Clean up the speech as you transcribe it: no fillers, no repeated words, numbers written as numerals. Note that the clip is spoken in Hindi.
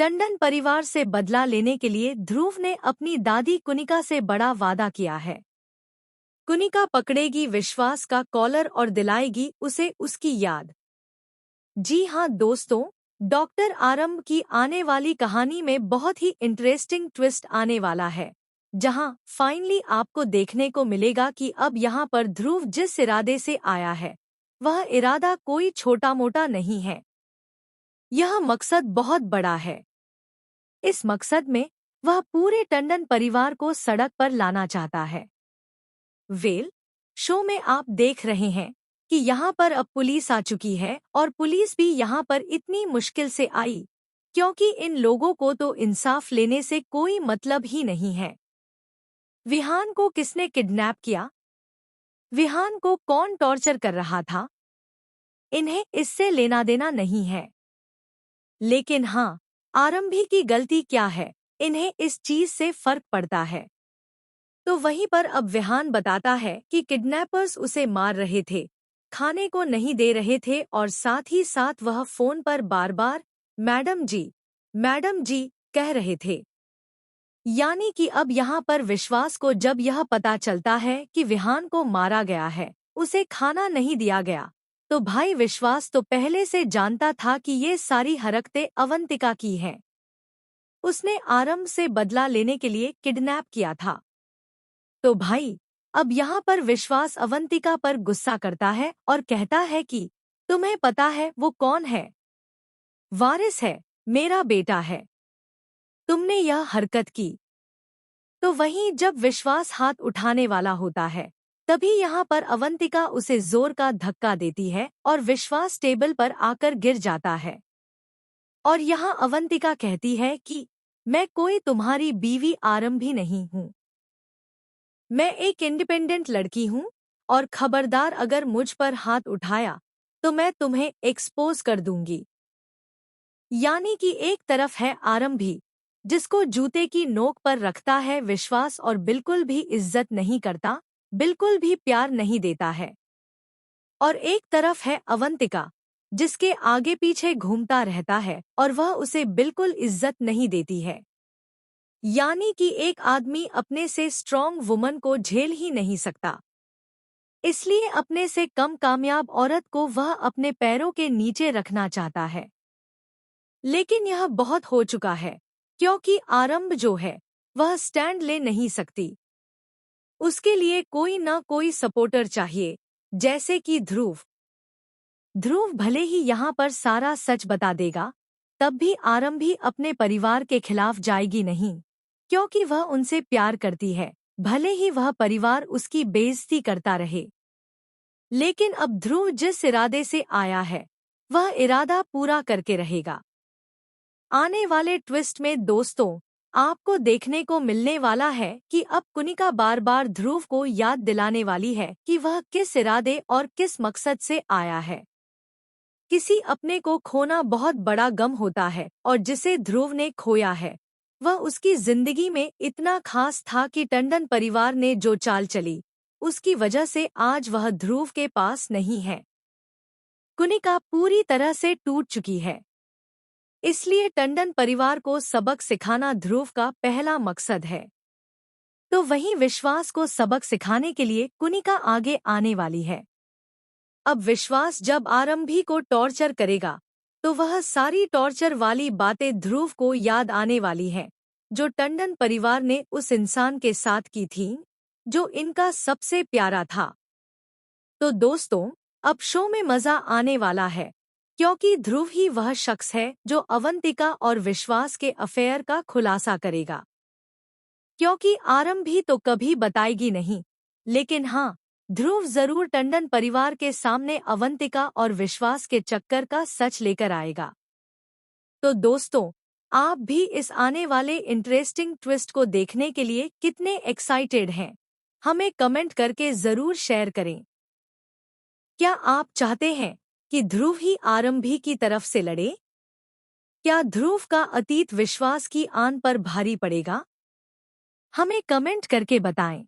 टंडन परिवार से बदला लेने के लिए ध्रुव ने अपनी दादी कुनिका से बड़ा वादा किया है। कुनिका पकड़ेगी विश्वास का कॉलर और दिलाएगी उसे उसकी याद। जी हाँ दोस्तों, डॉक्टर आरंभ की आने वाली कहानी में बहुत ही इंटरेस्टिंग ट्विस्ट आने वाला है, जहां फाइनली आपको देखने को मिलेगा कि अब यहां पर ध्रुव जिस इरादे से आया है, वह इरादा कोई छोटा मोटा नहीं है। यह मकसद बहुत बड़ा है। इस मकसद में वह पूरे टंडन परिवार को सड़क पर लाना चाहता है। शो में आप देख रहे हैं कि यहाँ पर अब पुलिस आ चुकी है और पुलिस भी यहाँ पर इतनी मुश्किल से आई क्योंकि इन लोगों को तो इंसाफ लेने से कोई मतलब ही नहीं है। विहान को किसने किडनैप किया? विहान को कौन टॉर्चर कर रहा था? इन्हें इससे लेना देना नहीं है। लेकिन हाँ, आरंभी की गलती क्या है, इन्हें इस चीज से फर्क पड़ता है। तो वहीं पर अब विहान बताता है कि किडनैपर्स उसे मार रहे थे, खाने को नहीं दे रहे थे और साथ ही साथ वह फोन पर बार बार मैडम जी कह रहे थे। यानी कि अब यहाँ पर विश्वास को जब यह पता चलता है कि विहान को मारा गया है, उसे खाना नहीं दिया गया, तो भाई विश्वास तो पहले से जानता था कि ये सारी हरकतें अवंतिका की हैं। उसने आरंभ से बदला लेने के लिए किडनैप किया था। तो भाई अब यहाँ पर विश्वास अवंतिका पर गुस्सा करता है और कहता है कि तुम्हें पता है वो कौन है? वारिस है, मेरा बेटा है। तुमने यह हरकत की। तो वहीं जब विश्वास हाथ उठाने वाला होता है, तभी यहाँ पर अवंतिका उसे जोर का धक्का देती है और विश्वास टेबल पर आकर गिर जाता है। और यहाँ अवंतिका कहती है कि मैं कोई तुम्हारी बीवी आरंभी नहीं हूँ। मैं एक इंडिपेंडेंट लड़की हूँ और खबरदार अगर मुझ पर हाथ उठाया तो मैं तुम्हें एक्सपोज कर दूंगी। यानी कि एक तरफ है आरंभी, जिसको जूते की नोक पर रखता है विश्वास और बिल्कुल भी इज्जत नहीं करता, बिल्कुल भी प्यार नहीं देता है। और एक तरफ है अवंतिका, जिसके आगे पीछे घूमता रहता है और वह उसे बिल्कुल इज्जत नहीं देती है। यानी कि एक आदमी अपने से स्ट्रॉन्ग वुमन को झेल ही नहीं सकता, इसलिए अपने से कम कामयाब औरत को वह अपने पैरों के नीचे रखना चाहता है। लेकिन यह बहुत हो चुका है, क्योंकि आरंभ जो है वह स्टैंड ले नहीं सकती। उसके लिए कोई ना कोई सपोर्टर चाहिए, जैसे कि ध्रुव। ध्रुव भले ही यहाँ पर सारा सच बता देगा, तब भी आरंभी अपने परिवार के खिलाफ जाएगी नहीं, क्योंकि वह उनसे प्यार करती है, भले ही वह परिवार उसकी बेइज्जती करता रहे। लेकिन अब ध्रुव जिस इरादे से आया है, वह इरादा पूरा करके रहेगा। आने वाले ट्विस्ट में दोस्तों, आपको देखने को मिलने वाला है कि अब कुनिका बार बार ध्रुव को याद दिलाने वाली है कि वह किस इरादे और किस मकसद से आया है। किसी अपने को खोना बहुत बड़ा गम होता है और जिसे ध्रुव ने खोया है, वह उसकी जिंदगी में इतना खास था कि टंडन परिवार ने जो चाल चली, उसकी वजह से आज वह ध्रुव के पास नहीं है। कुनिका पूरी तरह से टूट चुकी है। इसलिए टंडन परिवार को सबक सिखाना ध्रुव का पहला मकसद है। तो वहीं विश्वास को सबक सिखाने के लिए कुनिका आगे आने वाली है। अब विश्वास जब आरंभी को टॉर्चर करेगा, तो वह सारी टॉर्चर वाली बातें ध्रुव को याद आने वाली हैं, जो टंडन परिवार ने उस इंसान के साथ की थीं, जो इनका सबसे प्यारा था। तो दोस्तों, अब शो में मजा आने वाला है, क्योंकि ध्रुव ही वह शख्स है जो अवंतिका और विश्वास के अफेयर का खुलासा करेगा। क्योंकि आरंभी तो कभी बताएगी नहीं, लेकिन हाँ, ध्रुव जरूर टंडन परिवार के सामने अवंतिका और विश्वास के चक्कर का सच लेकर आएगा। तो दोस्तों, आप भी इस आने वाले इंटरेस्टिंग ट्विस्ट को देखने के लिए कितने एक्साइटेड हैं, हमें कमेंट करके जरूर शेयर करें। क्या आप चाहते हैं कि ध्रुव ही आरंभी की तरफ से लड़े? क्या ध्रुव का अतीत विश्वास की आन पर भारी पड़ेगा? हमें कमेंट करके बताएं।